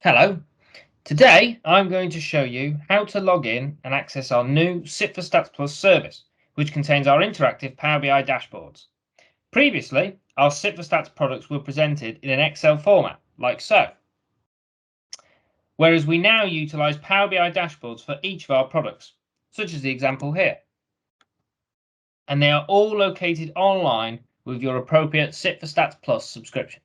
Hello, today I'm going to show you how to log in and access our new Sit4Stats Plus service, which contains our interactive Power BI dashboards. Previously, our Sit4Stats products were presented in an Excel format, like so, whereas we now utilize Power BI dashboards for each of our products, such as the example here. And they are all located online with your appropriate Sit4Stats Plus subscription.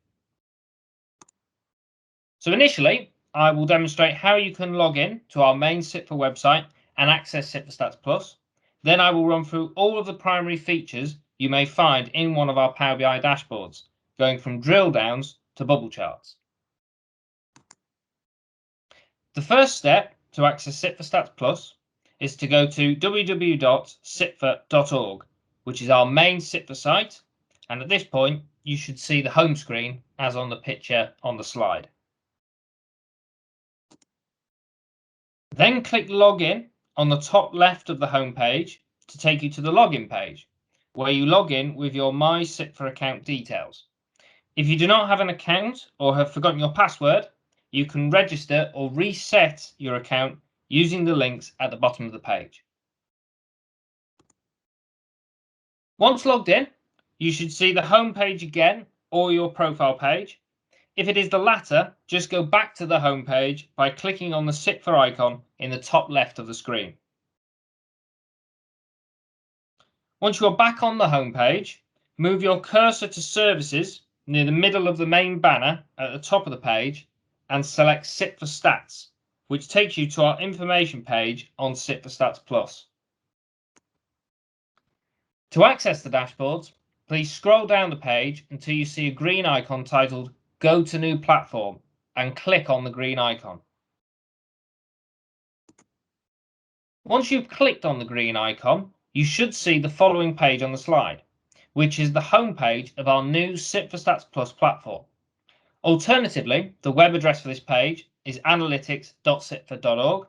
So initially, I will demonstrate how you can log in to our main Sit4 website and access Sit4Stats Plus. Then I will run through all of the primary features you may find in one of our Power BI dashboards, going from drill downs to bubble charts. The first step to access Sit4Stats Plus is to go to www.sitfor.org, which is our main Sit4 site. And at this point, you should see the home screen as on the picture on the slide. Then click Login on the top left of the home page to take you to the login page, where you log in with your My Sit4 account details. If you do not have an account or have forgotten your password, you can register or reset your account using the links at the bottom of the page. Once logged in, you should see the home page again or your profile page. If it is the latter, just go back to the home page by clicking on the Sit4 icon in the top left of the screen. Once you are back on the home page, move your cursor to Services near the middle of the main banner at the top of the page and select Sit4Stats, which takes you to our information page on Sit4Stats Plus. To access the dashboards, please scroll down the page until you see a green icon titled Go to New Platform and click on the green icon. Once you've clicked on the green icon, you should see the following page on the slide, which is the home page of our new Sit4Stats Plus platform. Alternatively, the web address for this page is analytics.sitfor.org.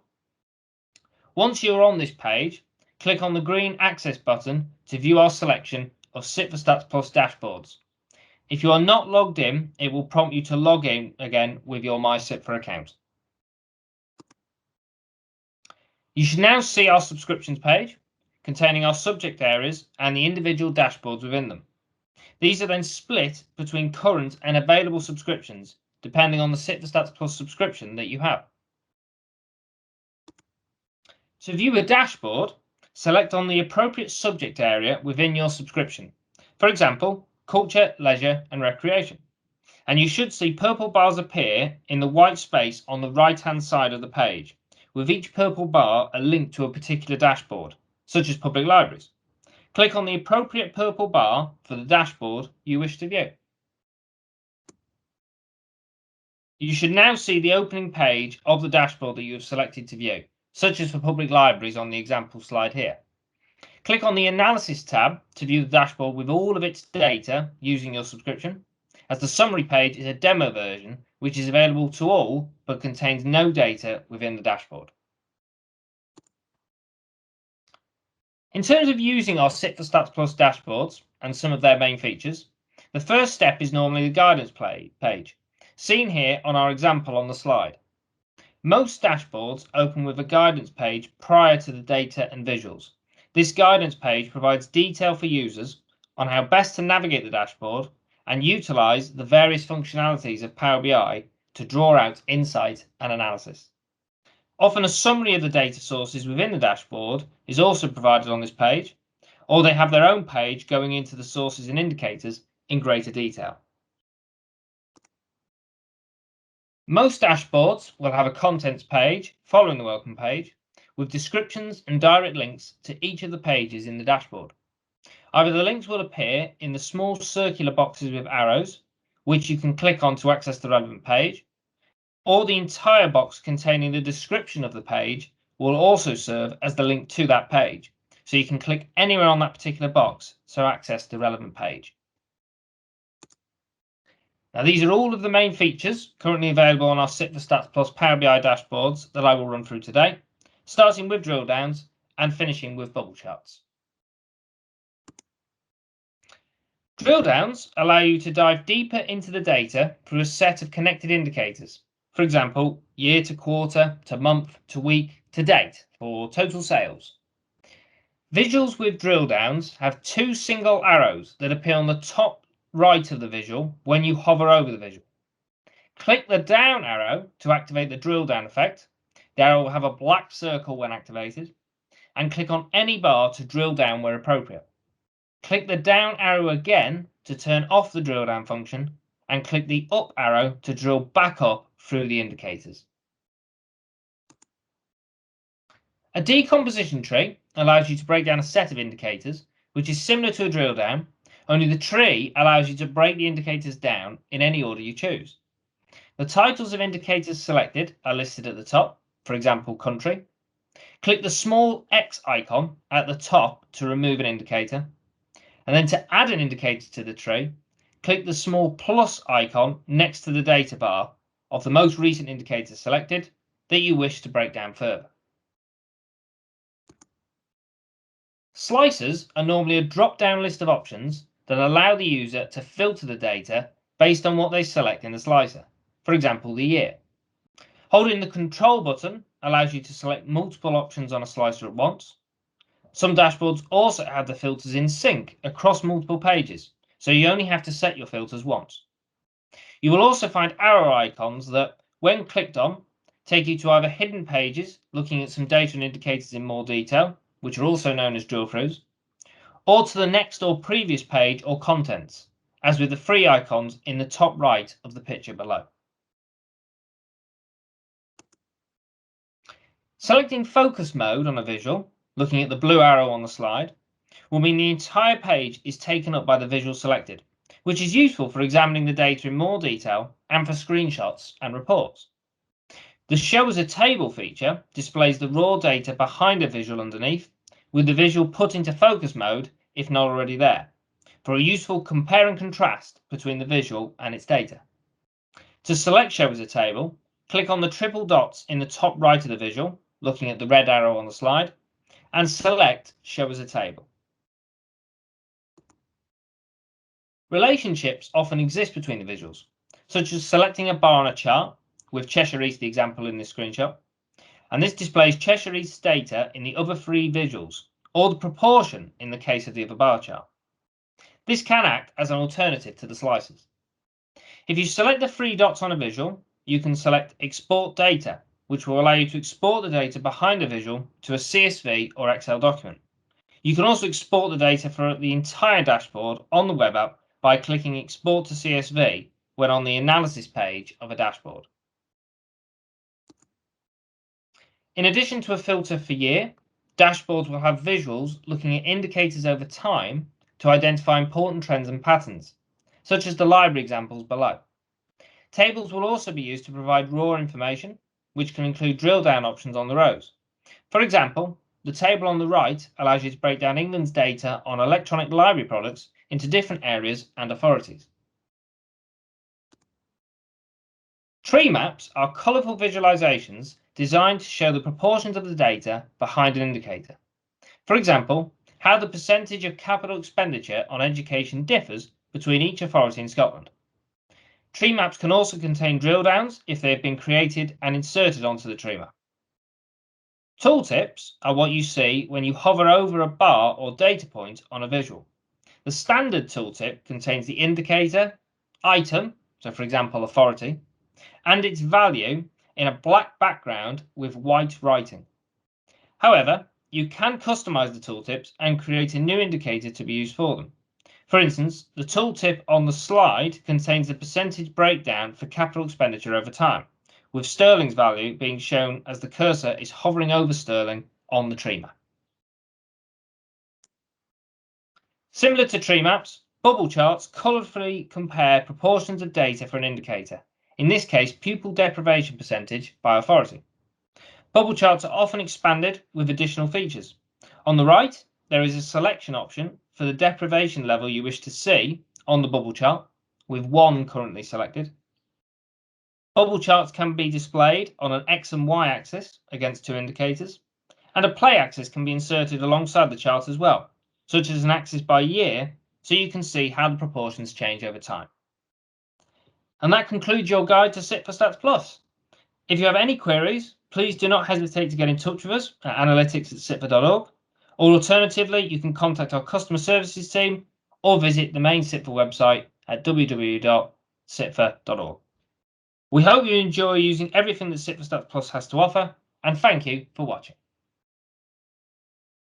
Once you're on this page, click on the green Access button to view our selection of Sit4Stats Plus dashboards. If you are not logged in, it will prompt you to log in again with your My Sit4 account. You should now see our subscriptions page, containing our subject areas and the individual dashboards within them. These are then split between current and available subscriptions, depending on the Sit4Stats Plus subscription that you have. To view a dashboard, select on the appropriate subject area within your subscription. For example, culture, leisure, and recreation. And you should see purple bars appear in the white space on the right-hand side of the page, with each purple bar a link to a particular dashboard, such as public libraries. Click on the appropriate purple bar for the dashboard you wish to view. You should now see the opening page of the dashboard that you have selected to view, such as for public libraries on the example slide here. Click on the Analysis tab to view the dashboard with all of its data using your subscription, as the summary page is a demo version which is available to all but contains no data within the dashboard. In terms of using our Sit4Stats Plus dashboards and some of their main features, the first step is normally the guidance page, seen here on our example on the slide. Most dashboards open with a guidance page prior to the data and visuals. This guidance page provides detail for users on how best to navigate the dashboard and utilize the various functionalities of Power BI to draw out insight and analysis. Often a summary of the data sources within the dashboard is also provided on this page, or they have their own page going into the sources and indicators in greater detail. Most dashboards will have a contents page following the welcome page, with descriptions and direct links to each of the pages in the dashboard. Either the links will appear in the small circular boxes with arrows, which you can click on to access the relevant page, or the entire box containing the description of the page will also serve as the link to that page, so you can click anywhere on that particular box to access the relevant page. Now, these are all of the main features currently available on our Sit4Stats Plus Power BI dashboards that I will run through today, starting with drill downs and finishing with bubble charts. Drill downs allow you to dive deeper into the data through a set of connected indicators, For example, year to quarter, to month, to week, to date for total sales. Visuals with drill downs have two single arrows that appear on the top right of the visual when you hover over the visual. Click the down arrow to activate the drill down effect. The arrow will have a black circle when activated. And click on any bar to drill down where appropriate. Click the down arrow again to turn off the drill down function, and click the up arrow to drill back up through the indicators. A decomposition tree allows you to break down a set of indicators, which is similar to a drill down, only the tree allows you to break the indicators down in any order you choose. The titles of indicators selected are listed at the top, for example, country. Click the small X icon at the top to remove an indicator. And then to add an indicator to the tree, click the small plus icon next to the data bar of the most recent indicator selected that you wish to break down further. Slicers are normally a drop-down list of options that allow the user to filter the data based on what they select in the slicer, for example, the year. Holding the Control button allows you to select multiple options on a slicer at once. Some dashboards also have the filters in sync across multiple pages, so you only have to set your filters once. You will also find arrow icons that, when clicked on, take you to either hidden pages looking at some data and indicators in more detail, which are also known as drill-throughs, or to the next or previous page or contents, as with the free icons in the top right of the picture below. Selecting focus mode on a visual, looking at the blue arrow on the slide, will mean the entire page is taken up by the visual selected, which is useful for examining the data in more detail and for screenshots and reports. The Show as a Table feature displays the raw data behind a visual underneath, with the visual put into focus mode if not already there, for a useful compare and contrast between the visual and its data. To select Show as a Table, click on the triple dots in the top right of the visual, looking at the red arrow on the slide, and select Show as a Table. Relationships often exist between the visuals, such as selecting a bar on a chart, with Cheshire East the example in this screenshot, and this displays Cheshire East's data in the other three visuals, or the proportion in the case of the other bar chart. This can act as an alternative to the slicers. If you select the three dots on a visual, you can select Export Data, which will allow you to export the data behind a visual to a CSV or Excel document. You can also export the data for the entire dashboard on the web app by clicking Export to CSV when on the analysis page of a dashboard. In addition to a filter for year, dashboards will have visuals looking at indicators over time to identify important trends and patterns, such as the library examples below. Tables will also be used to provide raw information, which can include drill down options on the rows. For example, the table on the right allows you to break down England's data on electronic library products into different areas and authorities. Tree maps are colourful visualizations designed to show the proportions of the data behind an indicator. For example, how the percentage of capital expenditure on education differs between each authority in Scotland. Tree maps can also contain drill downs if they have been created and inserted onto the tree map. Tooltips are what you see when you hover over a bar or data point on a visual. The standard tooltip contains the indicator, item, so for example authority, and its value in a black background with white writing. However, you can customize the tooltips and create a new indicator to be used for them. For instance, the tooltip on the slide contains the percentage breakdown for capital expenditure over time, with sterling's value being shown as the cursor is hovering over sterling on the tree map. Similar to tree maps, bubble charts colourfully compare proportions of data for an indicator, in this case pupil deprivation percentage by authority. Bubble charts are often expanded with additional features. On the right, there is a selection option for the deprivation level you wish to see on the bubble chart, with 1 currently selected. Bubble charts can be displayed on an X and Y axis against 2 indicators, and a play axis can be inserted alongside the chart as well, such as an axis by year, so you can see how the proportions change over time. And that concludes your guide to Sit4Stats Plus. If you have any queries, please do not hesitate to get in touch with us at analytics@sitfa.org, or alternatively, you can contact our customer services team or visit the main Sitfa website at www.sitfa.org. We hope you enjoy using everything that Sitfa Stats Plus has to offer, and thank you for watching.